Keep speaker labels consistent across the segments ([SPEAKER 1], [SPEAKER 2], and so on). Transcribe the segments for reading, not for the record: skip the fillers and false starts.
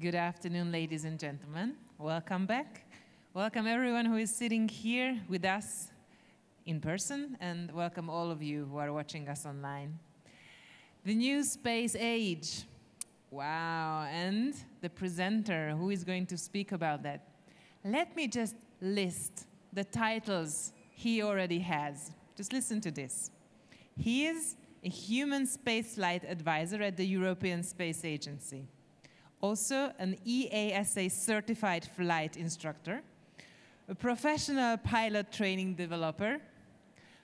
[SPEAKER 1] Good afternoon, ladies and gentlemen. Welcome back. Welcome everyone who is sitting here with us in person, and welcome all of you who are watching us online. The new space age. Wow, and the presenter who is going to speak about that. Let me just list the titles he already has. Just listen to this. He is a human spaceflight advisor at the European Space Agency. Also an EASA certified flight instructor, a professional pilot training developer,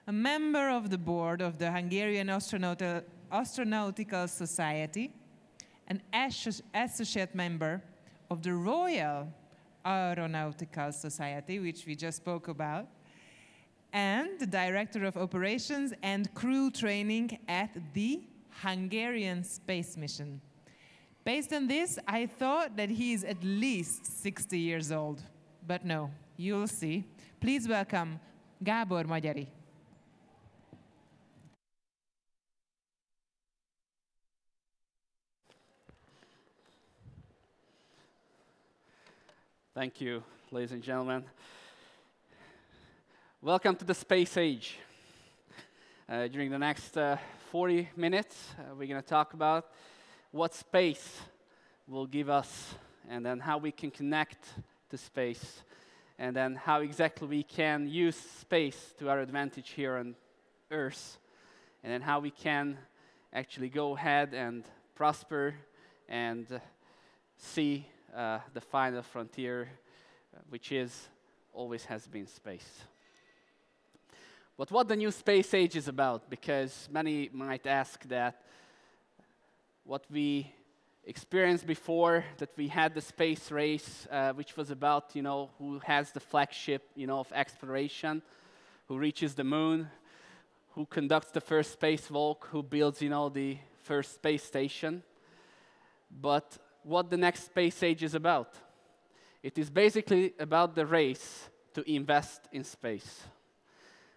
[SPEAKER 1] a member of the board of the Hungarian Astronautical Society, an associate member of the Royal Aeronautical Society, which we just spoke about, and the director of operations and crew training at the Hungarian space mission. Based on this, I thought that he is at least 60 years old, but no, you'll see. Please welcome Gábor Magyari.
[SPEAKER 2] Thank you, ladies and gentlemen. Welcome to the space age. During the next 40 minutes, we're going to talk about what space will give us, and then how we can connect to space, and then how exactly we can use space to our advantage here on Earth, and then how we can actually go ahead and prosper and see the final frontier, which always has been space. But what the new space age is about, because many might ask that what we experienced before, that we had the space race, which was about, who has the flagship, of exploration, who reaches the moon, who conducts the first spacewalk, who builds, the first space station. But what the next space age is about? It is basically about the race to invest in space.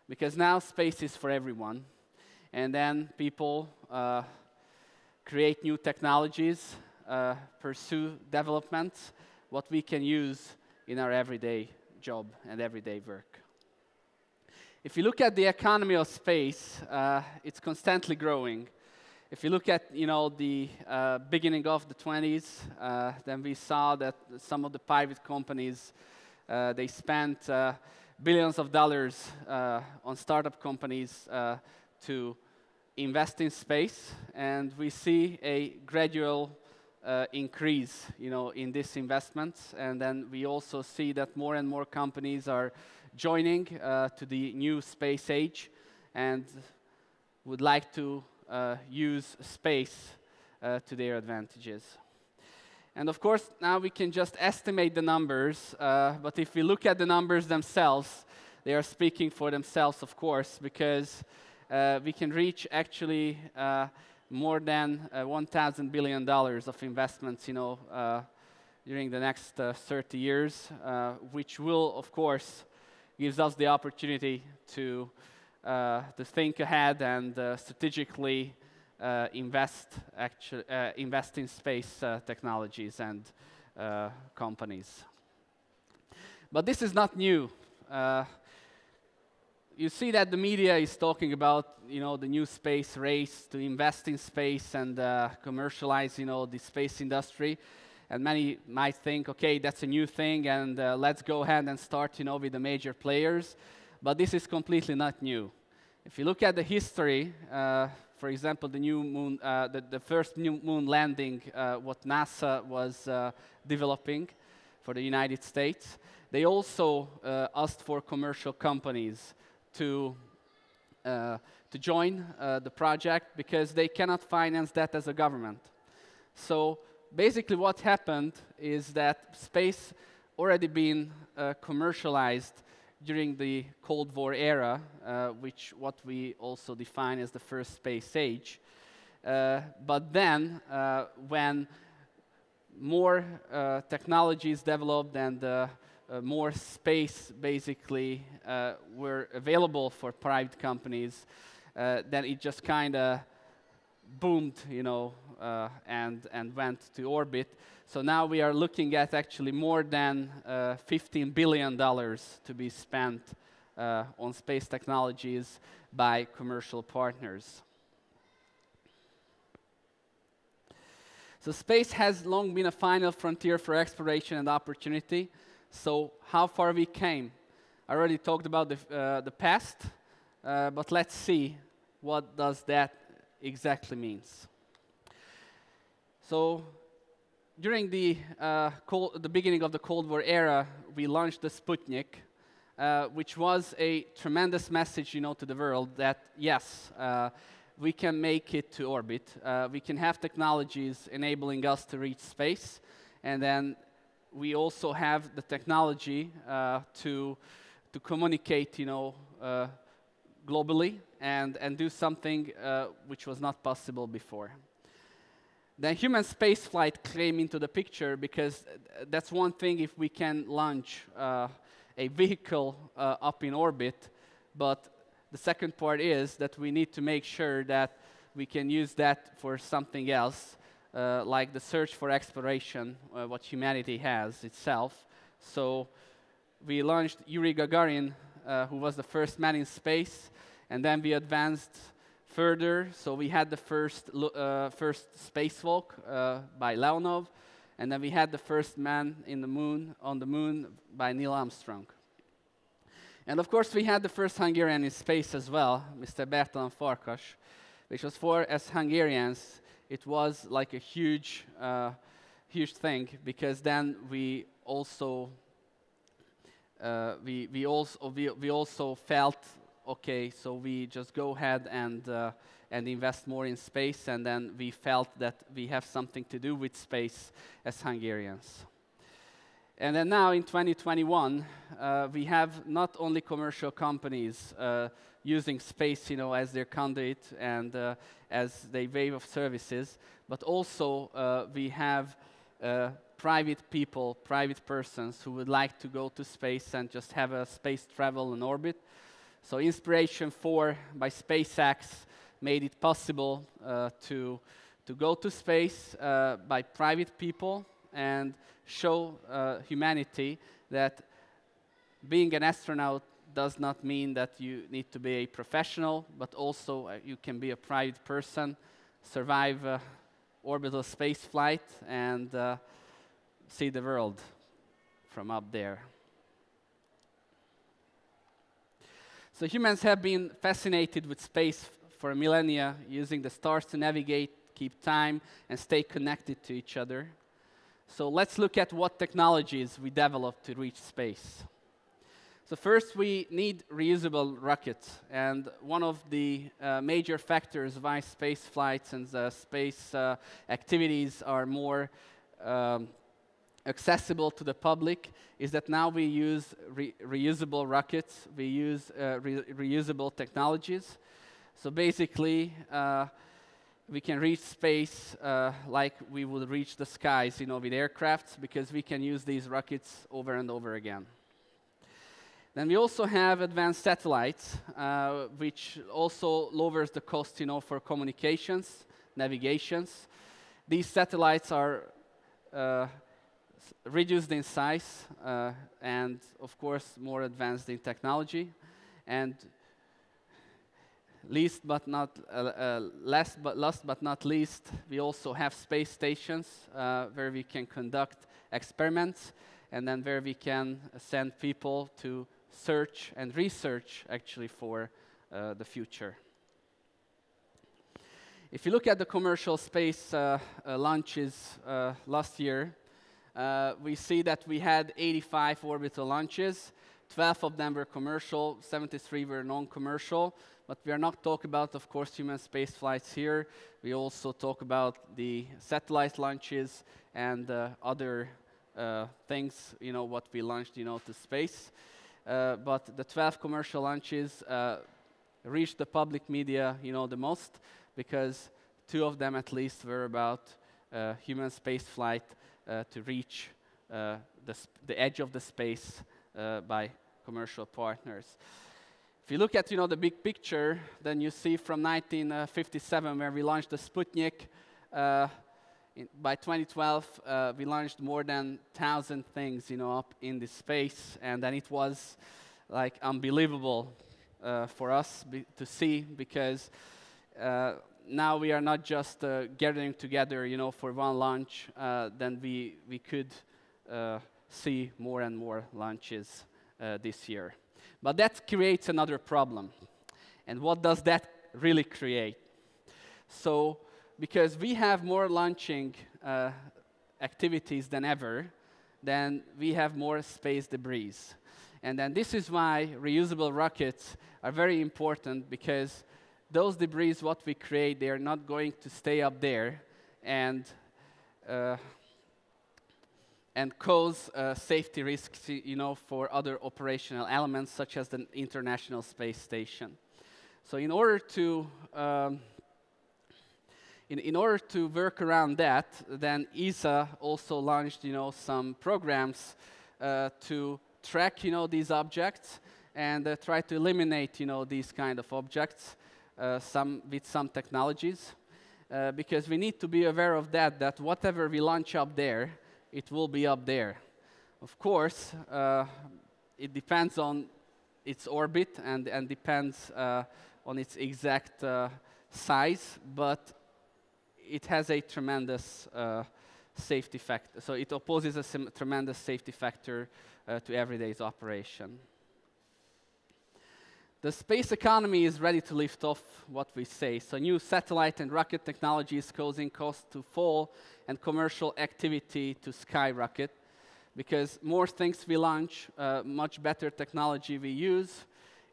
[SPEAKER 2] Because now space is for everyone. And then people create new technologies, pursue development, what we can use in our everyday job and everyday work. If you look at the economy of space, it's constantly growing. If you look at the beginning of the 20s, then we saw that some of the private companies, they spent billions of dollars on startup companies to invest in space, and we see a gradual increase, in this investment, and then we also see that more and more companies are joining to the new space age and would like to use space to their advantages. And of course, now we can just estimate the numbers, but if we look at the numbers themselves, they are speaking for themselves, of course, because we can reach actually more than $1,000 billion of investments, during the next 30 years, which will, of course, gives us the opportunity to think ahead and strategically invest in space technologies and companies. But this is not new. You see that the media is talking about, the new space race to invest in space and commercialize, the space industry. And many might think, okay, that's a new thing, and let's go ahead and start, with the major players. But this is completely not new. If you look at the history, for example, the new moon, the first new moon landing, what NASA was developing for the United States, they also asked for commercial companies to join the project because they cannot finance that as a government. So basically what happened is that space already been commercialized during the Cold War era, what we also define as the first space age. But then, when more technologies developed and more space basically were available for private companies, then it just kind of boomed, and went to orbit. So now we are looking at actually more than $15 billion to be spent on space technologies by commercial partners. So space has long been a final frontier for exploration and opportunity. So how far we came? I already talked about the past, but let's see what does that exactly means. So during the beginning of the Cold War era, we launched the Sputnik, which was a tremendous message, to the world that yes, we can make it to orbit. We can have technologies enabling us to reach space, and then we also have the technology to communicate, globally and do something which was not possible before. Then human spaceflight came into the picture because that's one thing if we can launch a vehicle up in orbit, but the second part is that we need to make sure that we can use that for something else, like the search for exploration, what humanity has itself. So we launched Yuri Gagarin, who was the first man in space, and then we advanced further. So we had the first spacewalk by Leonov, and then we had the first man on the moon by Neil Armstrong. And of course, we had the first Hungarian in space as well, Mr. Bertalan Farkas, which was for us Hungarians, it was like a huge thing, because then we also felt, okay, so we just go ahead and invest more in space, and then we felt that we have something to do with space as Hungarians. And then now in 2021, we have not only commercial companies using space, as their conduit and as their wave of services, but also we have private people, private persons who would like to go to space and just have a space travel in orbit. So Inspiration 4 by SpaceX made it possible to go to space by private people and show humanity that being an astronaut does not mean that you need to be a professional, but also you can be a private person, survive orbital space flight, and see the world from up there. So humans have been fascinated with space for millennia, using the stars to navigate, keep time, and stay connected to each other. So let's look at what technologies we developed to reach space. So first, we need reusable rockets, and one of the major factors why space flights and space activities are more accessible to the public is that now we use reusable rockets, we use reusable technologies. So basically, we can reach space like we would reach the skies, with aircrafts, because we can use these rockets over and over again. Then we also have advanced satellites, which also lowers the cost, for communications, navigations. These satellites are reduced in size and, of course, more advanced in technology. And last but not least, we also have space stations where we can conduct experiments, and then where we can send people to search and research actually for the future. If you look at the commercial space launches last year, we see that we had 85 orbital launches. 12 of them were commercial, 73 were non-commercial. But we are not talking about, of course, human space flights here. We also talk about the satellite launches and other things, what we launched, to space. But the 12 commercial launches reached the public media, the most, because 2 of them at least were about human space flight to reach the edge of the space by commercial partners. If you look at, the big picture, then you see from 1957, where we launched the Sputnik. By 2012, we launched more than 1,000 things, up in the space, and then it was like unbelievable for us to see, because now we are not just gathering together, for one launch. Then we could see more and more launches this year. But that creates another problem. And what does that really create? So, because we have more launching activities than ever, then we have more space debris. And then this is why reusable rockets are very important, because those debris, what we create, they are not going to stay up there and cause safety risks, for other operational elements, such as the International Space Station. So in order to work around that, then ESA also launched, some programs to track, these objects and try to eliminate, these kind of objects, with some technologies, because we need to be aware of that whatever we launch up there, it will be up there. Of course, it depends on its orbit and depends on its exact size, but it has a tremendous safety factor. So it opposes a tremendous safety factor to everyday's operation. The space economy is ready to lift off, what we say. So new satellite and rocket technology is causing costs to fall and commercial activity to skyrocket, because more things we launch, much better technology we use,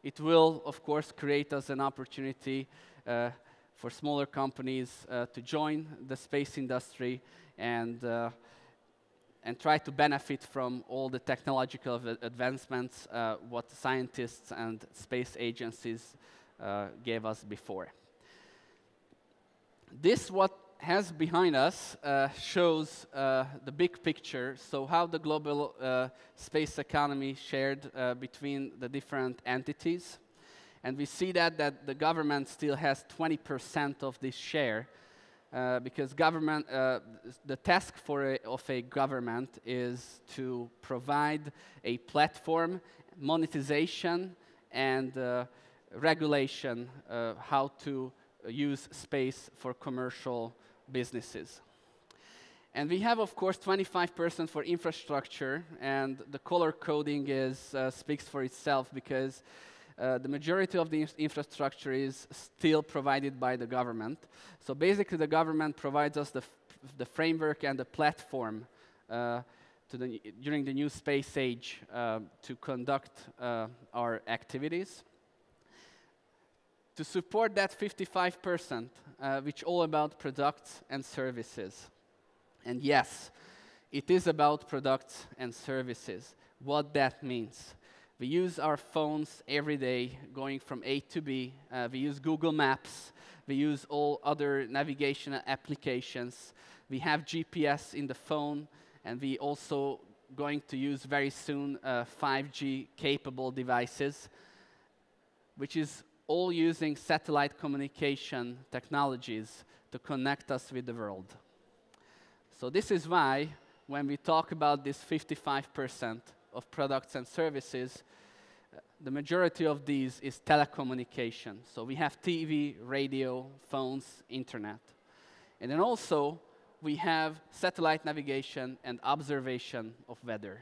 [SPEAKER 2] it will, of course, create us an opportunity for smaller companies to join the space industry and try to benefit from all the technological advancements what scientists and space agencies gave us before. This, what has behind us, shows the big picture, so how the global space economy shared between the different entities. And we see that the government still has 20% of this share, because government, the task of a government is to provide a platform, monetization, and regulation how to use space for commercial businesses. And we have, of course, 25% for infrastructure, and the color coding speaks for itself, because the majority of the infrastructure is still provided by the government. So basically, the government provides us the framework and the platform during the new space age to conduct our activities. To support that 55%, which all about products and services. And yes, it is about products and services. What that means. We use our phones every day, going from A to B. We use Google Maps. We use all other navigation applications. We have GPS in the phone, and we also going to use very soon 5G capable devices, which is all using satellite communication technologies to connect us with the world. So this is why, when we talk about this 55% of products and services, the majority of these is telecommunication. So we have TV, radio, phones, internet. And then also, we have satellite navigation and observation of weather.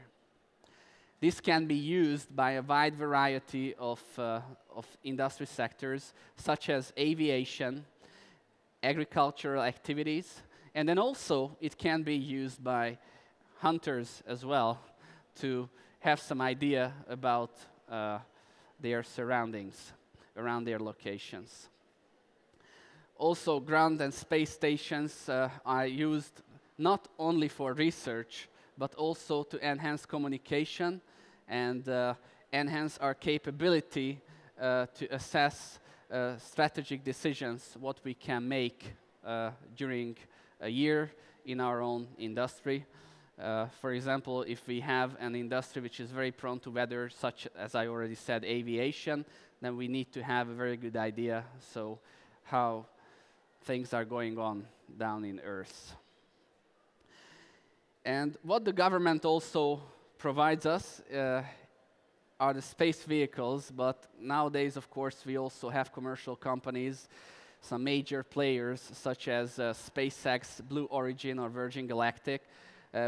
[SPEAKER 2] This can be used by a wide variety of industry sectors, such as aviation, agricultural activities, and then also it can be used by hunters as well, to have some idea about their surroundings around their locations. Also, ground and space stations are used not only for research, but also to enhance communication and enhance our capability to assess strategic decisions, what we can make during a year in our own industry. For example, if we have an industry which is very prone to weather, such as I already said, aviation, then we need to have a very good idea so how things are going on down in Earth. And what the government also provides us are the space vehicles, but nowadays, of course, we also have commercial companies, some major players such as SpaceX, Blue Origin, or Virgin Galactic,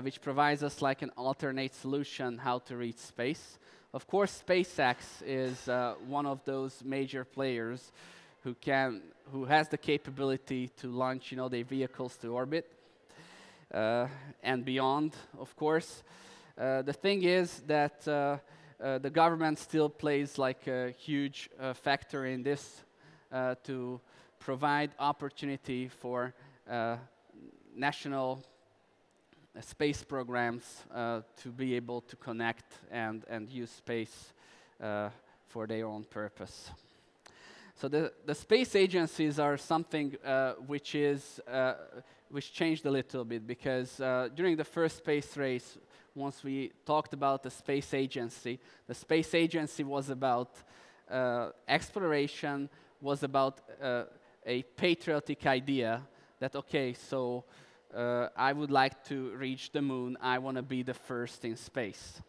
[SPEAKER 2] which provides us like an alternate solution how to reach space. Of course, SpaceX is one of those major players who has the capability to launch, their vehicles to orbit and beyond, of course. The thing is that the government still plays like a huge factor in this to provide opportunity for national space programs to be able to connect and use space for their own purpose. So the space agencies are something which changed a little bit, because during the first space race, once we talked about the space agency was about exploration, was about a patriotic idea that, okay, so I would like to reach the moon, I want to be the first in space.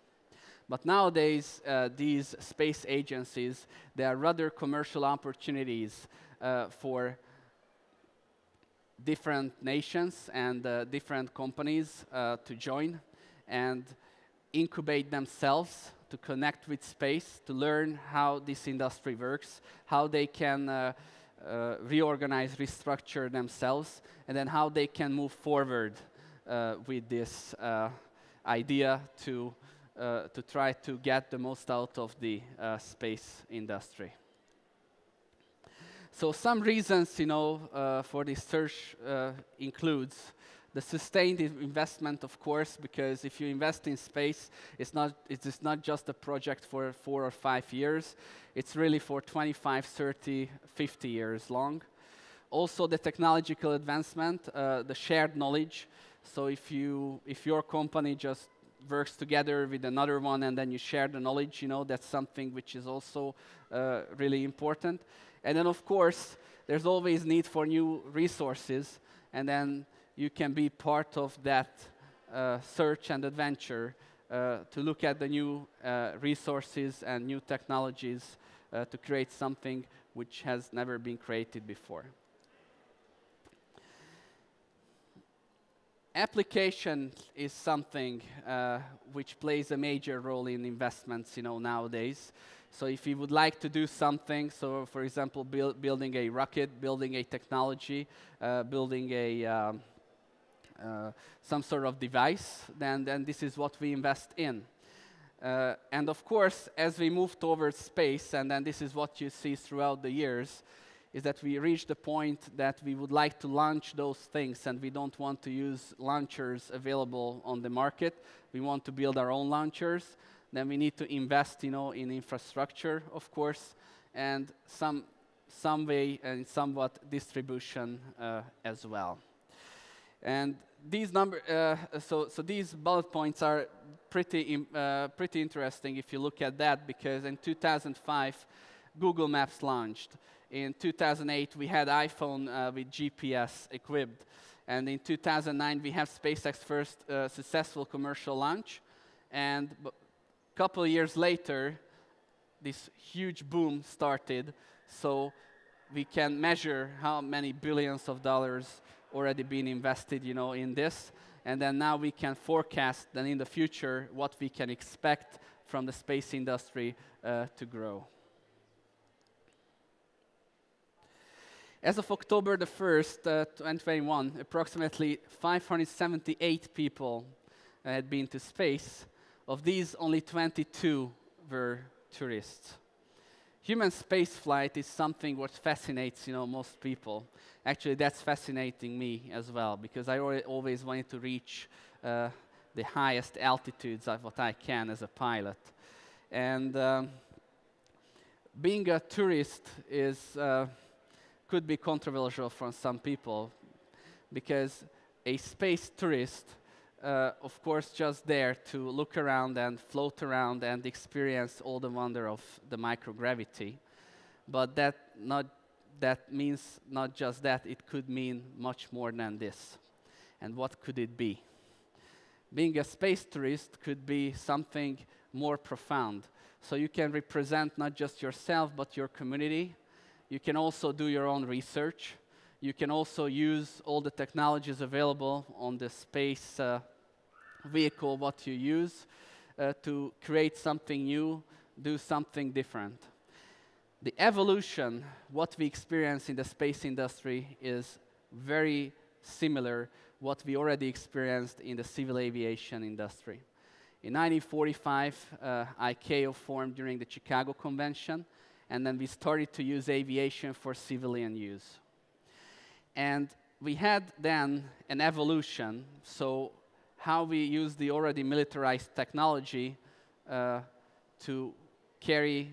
[SPEAKER 2] But nowadays, these space agencies, they are rather commercial opportunities for different nations and different companies to join and incubate themselves to connect with space, to learn how this industry works, how they can reorganize, restructure themselves, and then how they can move forward with this idea to try to get the most out of the space industry. So some reasons, for this search includes the sustained investment, of course, because if you invest in space, it's not just a project for 4 or 5 years. It's really for 25, 30, 50 years long. Also, the technological advancement, the shared knowledge. So if your company just works together with another one and then you share the knowledge, that's something which is also really important. And then, of course, there's always need for new resources, and then you can be part of that search and adventure to look at the new resources and new technologies to create something which has never been created before. Application is something which plays a major role in investments, nowadays. So if you would like to do something, so for example, building a rocket, building a technology, building a some sort of device, then this is what we invest in. And of course, as we move towards space, and then this is what you see throughout the years, is that we reach the point that we would like to launch those things, and we don't want to use launchers available on the market. We want to build our own launchers. Then we need to invest, in infrastructure, of course, and some way and somewhat distribution as well. And these these bullet points are pretty interesting if you look at that, because in 2005, Google Maps launched. In 2008, we had iPhone with GPS equipped. And in 2009, we have SpaceX first successful commercial launch. And a couple of years later, this huge boom started. So we can measure how many billions of dollars already been invested, in this. And then now we can forecast then in the future what we can expect from the space industry to grow. As of October the 1st, 2021, approximately 578 people had been to space. Of these, only 22 were tourists. Human spaceflight is something what fascinates, most people. Actually, that's fascinating me as well, because I always wanted to reach the highest altitudes of what I can as a pilot. And being a tourist could be controversial for some people, because a space tourist, of course, just there to look around and float around and experience all the wonder of the microgravity. but that means not just that, it could mean much more than this. And what could it be? Being a space tourist could be something more profound. So you can represent not just yourself, but your community. You can also do your own research. You can also use all the technologies available on the space vehicle, what you use, to create something new, do something different. The evolution, what we experience in the space industry, is very similar what we already experienced in the civil aviation industry. In 1945, ICAO formed during the Chicago Convention, and then we started to use aviation for civilian use. And we had then an evolution, so how we use the already militarized technology to carry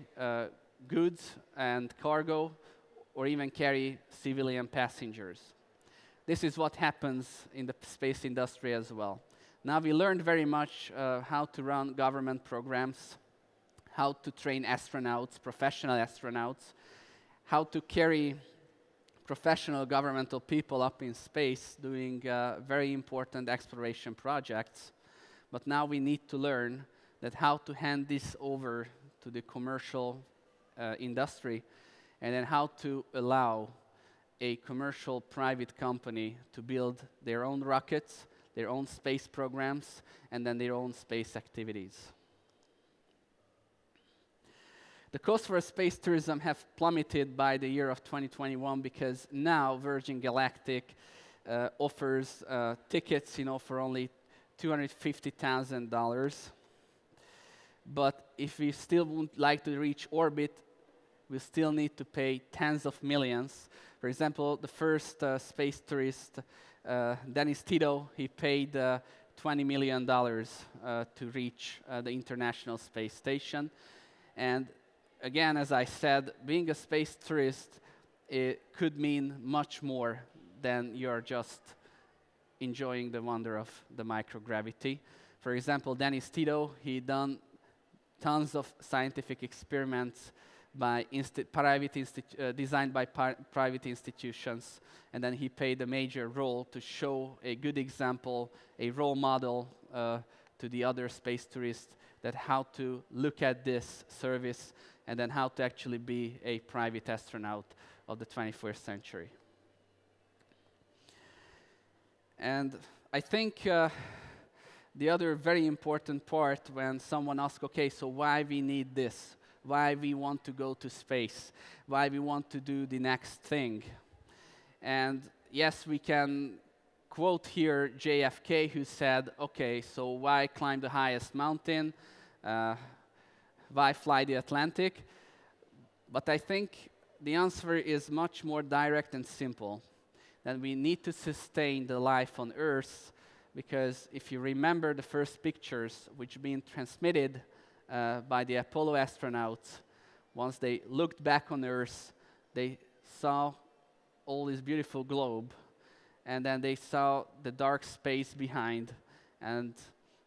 [SPEAKER 2] goods and cargo, or even carry civilian passengers. This is what happens in the space industry as well. Now we learned very much how to run government programs, how to train astronauts, professional astronauts, how to carry professional governmental people up in space doing very important exploration projects. But now we need to learn that how to hand this over to the commercial industry, and then how to allow a commercial private company to build their own rockets, their own space programs, and then their own space activities. The costs for space tourism have plummeted by the year of 2021 because now Virgin Galactic offers tickets, for only $250,000. But if we still would like to reach orbit, we still need to pay tens of millions. For example, the first space tourist, Dennis Tito, he paid $20 million to reach the International Space Station. And again, as I said, being a space tourist, it could mean much more than you're just enjoying the wonder of the microgravity. For example, Dennis Tito, he done tons of scientific experiments by designed by private institutions, and then he played a major role to show a good example, a role model to the other space tourists, that how to look at this service and then how to actually be a private astronaut of the 21st century. And I think the other very important part when someone asks, okay, so why we need this? Why we want to go to space? Why we want to do the next thing? And yes, we can quote here JFK, who said, okay, so why climb the highest mountain? Why fly the Atlantic? But I think the answer is much more direct and simple. That we need to sustain the life on Earth, because if you remember the first pictures which been transmitted by the Apollo astronauts, once they looked back on Earth, they saw all this beautiful globe, and then they saw the dark space behind, and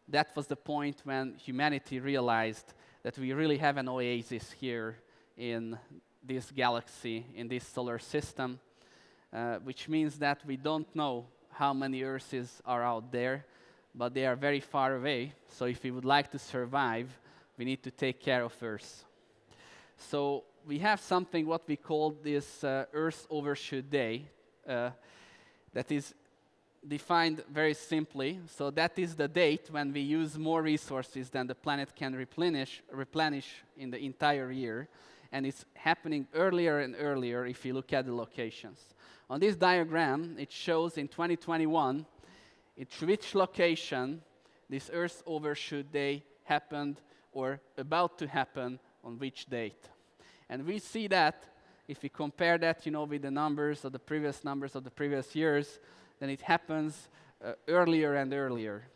[SPEAKER 2] that was the point when humanity realized that we really have an oasis here in this galaxy, in this solar system, which means that we don't know how many Earths are out there, but they are very far away. So if we would like to survive, we need to take care of Earth. So we have something what we call this Earth Overshoot Day that is defined very simply. So that is the date when we use more resources than the planet can replenish in the entire year. And it's happening earlier and earlier if you look at the locations. On this diagram, it shows in 2021, at which location this Earth Overshoot Day happened or about to happen on which date. And we see that if we compare that, with the numbers of the previous years, then it happens earlier and earlier.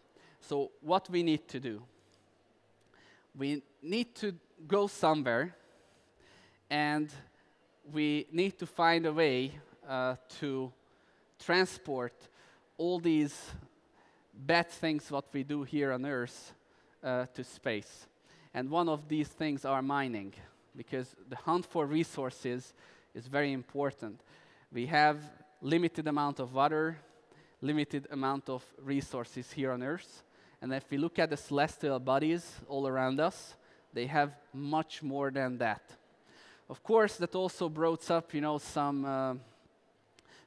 [SPEAKER 2] So what we need to do? We need to go somewhere, and we need to find a way to transport all these bad things what we do here on Earth to space. And one of these things are mining. because the hunt for resources is very important. We have limited amount of water, limited amount of resources here on Earth. And if we look at the celestial bodies all around us, they have much more than that. Of course, that also brought up, some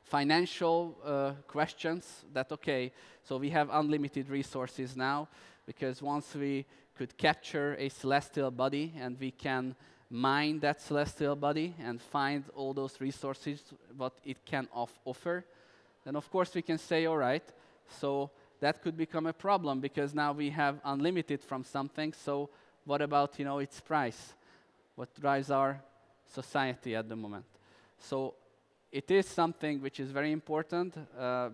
[SPEAKER 2] financial questions that, okay, so we have unlimited resources now, because once we could capture a celestial body and we can mine that celestial body and find all those resources, what it can offer, then of course we can say, all right, so that could become a problem because now we have unlimited from something, so what about, its price? What drives our society at the moment? So it is something which is very important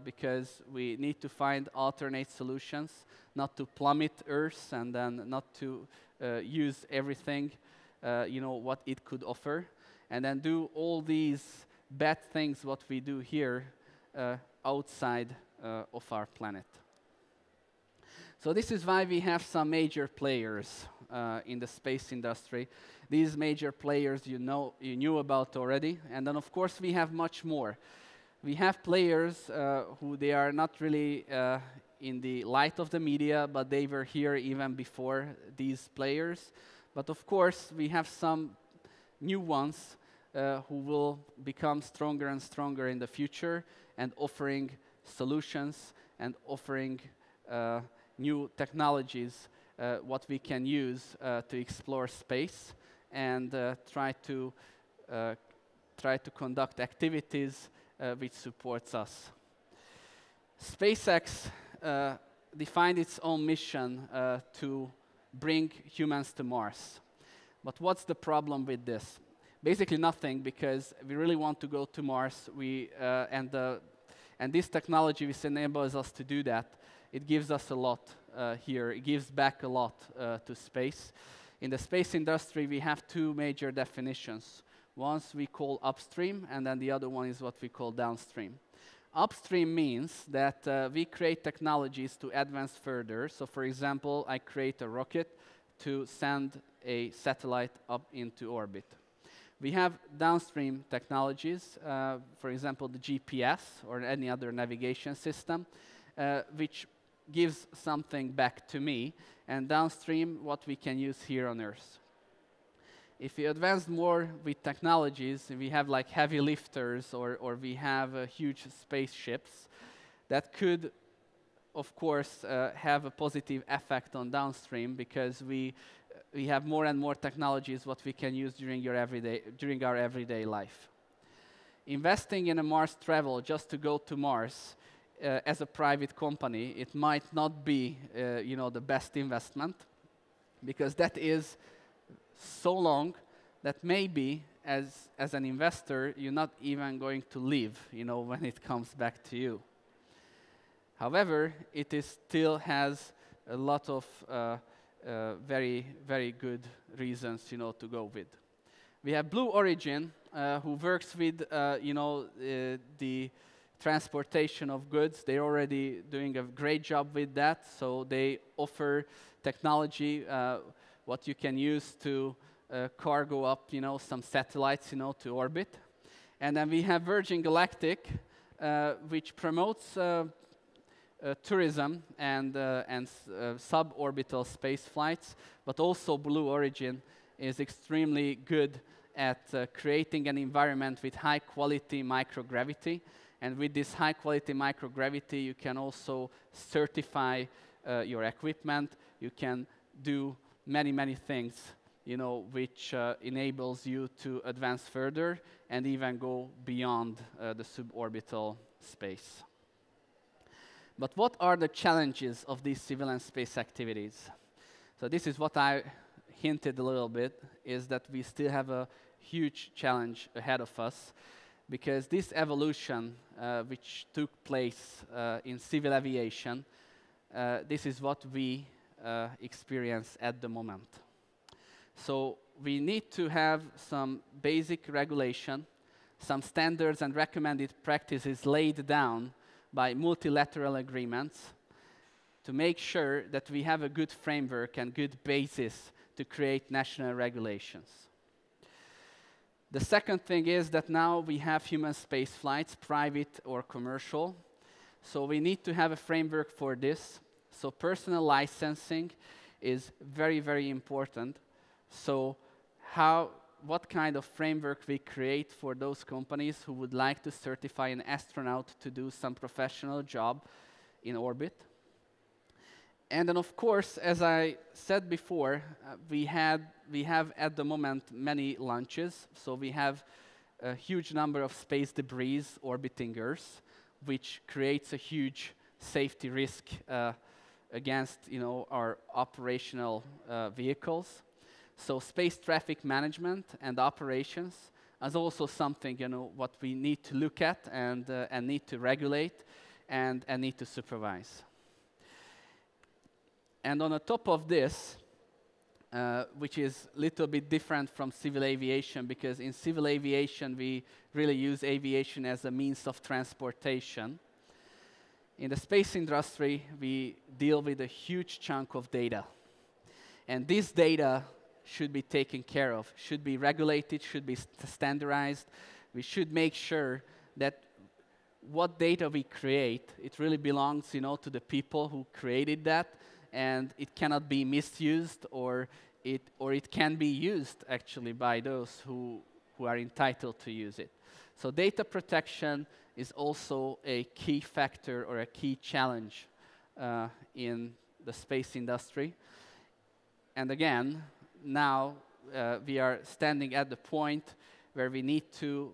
[SPEAKER 2] because we need to find alternate solutions, not to plummet Earth and then not to use everything, what it could offer, and then do all these bad things what we do here outside of our planet. So this is why we have some major players in the space industry. These major players you knew about already, and then of course we have much more. We have players who they are not really in the light of the media, but they were here even before these players. But of course we have some new ones who will become stronger and stronger in the future and offering solutions and offering new technologies what we can use to explore space and try to conduct activities which supports us. SpaceX defined its own mission to bring humans to Mars. But what's the problem with this? Basically nothing, because we really want to go to Mars. And this technology which enables us to do that, it gives us a lot here. It gives back a lot to space. In the space industry, we have two major definitions. One we call upstream, and then the other one is what we call downstream. Upstream means that we create technologies to advance further. So for example, I create a rocket to send a satellite up into orbit. We have downstream technologies, for example, the GPS or any other navigation system, which gives something back to me, and downstream what we can use here on Earth. If we advance more with technologies, we have like heavy lifters or we have huge spaceships, that could, of course, have a positive effect on downstream because we have more and more technologies what we can use during our everyday life. Investing in a Mars travel just to go to Mars as a private company, it might not be the best investment, because that is so long that maybe as an investor you're not even going to live when it comes back to you. However, it still has a lot of very, very good reasons to go with. We have Blue Origin, who works with the transportation of goods. They're already doing a great job with that. So they offer technology what you can use to cargo up some satellites to orbit. And then we have Virgin Galactic, which promotes tourism and suborbital space flights, but also Blue Origin is extremely good at creating an environment with high quality microgravity. And with this high quality microgravity, you can also certify your equipment. You can do many, many things, which enables you to advance further and even go beyond the suborbital space. But what are the challenges of these civilian space activities? So this is what I hinted a little bit, is that we still have a huge challenge ahead of us, because this evolution which took place in civil aviation, this is what we experience at the moment. So we need to have some basic regulation, some standards and recommended practices laid down by multilateral agreements to make sure that we have a good framework and good basis to create national regulations. The second thing is that now we have human space flights, private or commercial. So we need to have a framework for this. So personal licensing is very, very important. So what kind of framework we create for those companies who would like to certify an astronaut to do some professional job in orbit. And then, of course, as I said before, we have at the moment many launches. So we have a huge number of space debris orbiting Earth, which creates a huge safety risk against our operational vehicles. So space traffic management and operations is also something what we need to look at and need to regulate and need to supervise. And on the top of this, which is a little bit different from civil aviation, because in civil aviation we really use aviation as a means of transportation. In the space industry, we deal with a huge chunk of data. And this data should be taken care of, should be regulated, should be standardized. We should make sure that what data we create, it really belongs to the people who created that, and it cannot be misused, or it can be used actually by those who are entitled to use it. So data protection is also a key factor or a key challenge in the space industry. And again, now we are standing at the point where we need to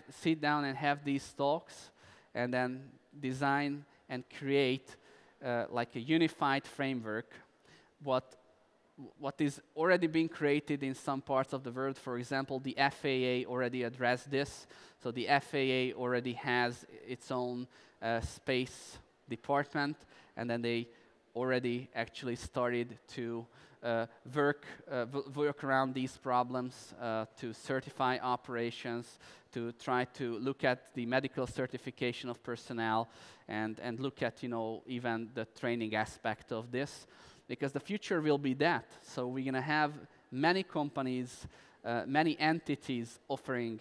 [SPEAKER 2] sit down and have these talks and then design and create like a unified framework. What is already being created in some parts of the world, for example, the FAA already addressed this. So the FAA already has its own space department, and then they already actually started to work around these problems to certify operations, to try to look at the medical certification of personnel, and look at even the training aspect of this, because the future will be that. So we're going to have many companies, many entities offering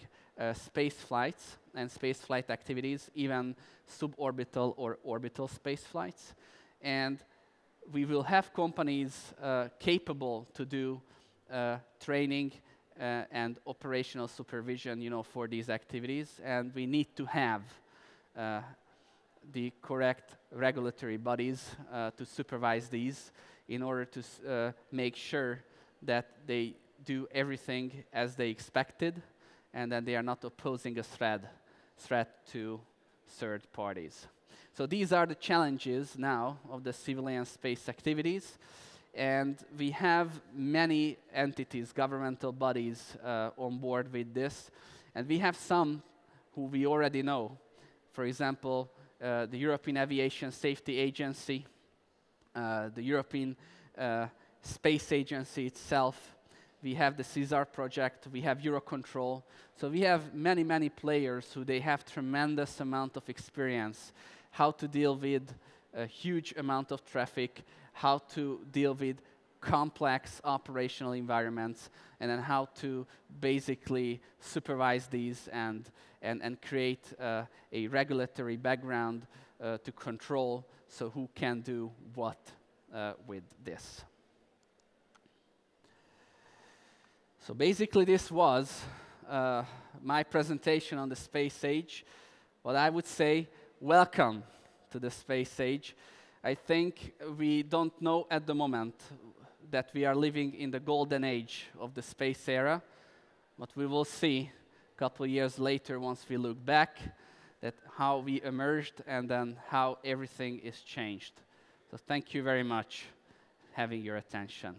[SPEAKER 2] space flights and space flight activities, even suborbital or orbital space flights. And we will have companies capable to do training and operational supervision, for these activities. And we need to have the correct regulatory bodies to supervise these in order to make sure that they do everything as they expected, and that they are not opposing a threat to third parties. So these are the challenges now of the civilian space activities. And we have many entities, governmental bodies on board with this. And we have some who we already know. For example, the European Aviation Safety Agency, the European Space Agency itself. We have the CESAR project, we have Eurocontrol. So we have many, many players who they have tremendous amount of experience, how to deal with a huge amount of traffic, how to deal with complex operational environments, and then how to basically supervise these and create a regulatory background to control, so who can do what with this. So basically this was my presentation on the space age. What I would say, welcome to the space age. I think we don't know at the moment that we are living in the golden age of the space era, but we will see a couple of years later, once we look back, that how we emerged and then how everything is changed. So thank you very much for having your attention.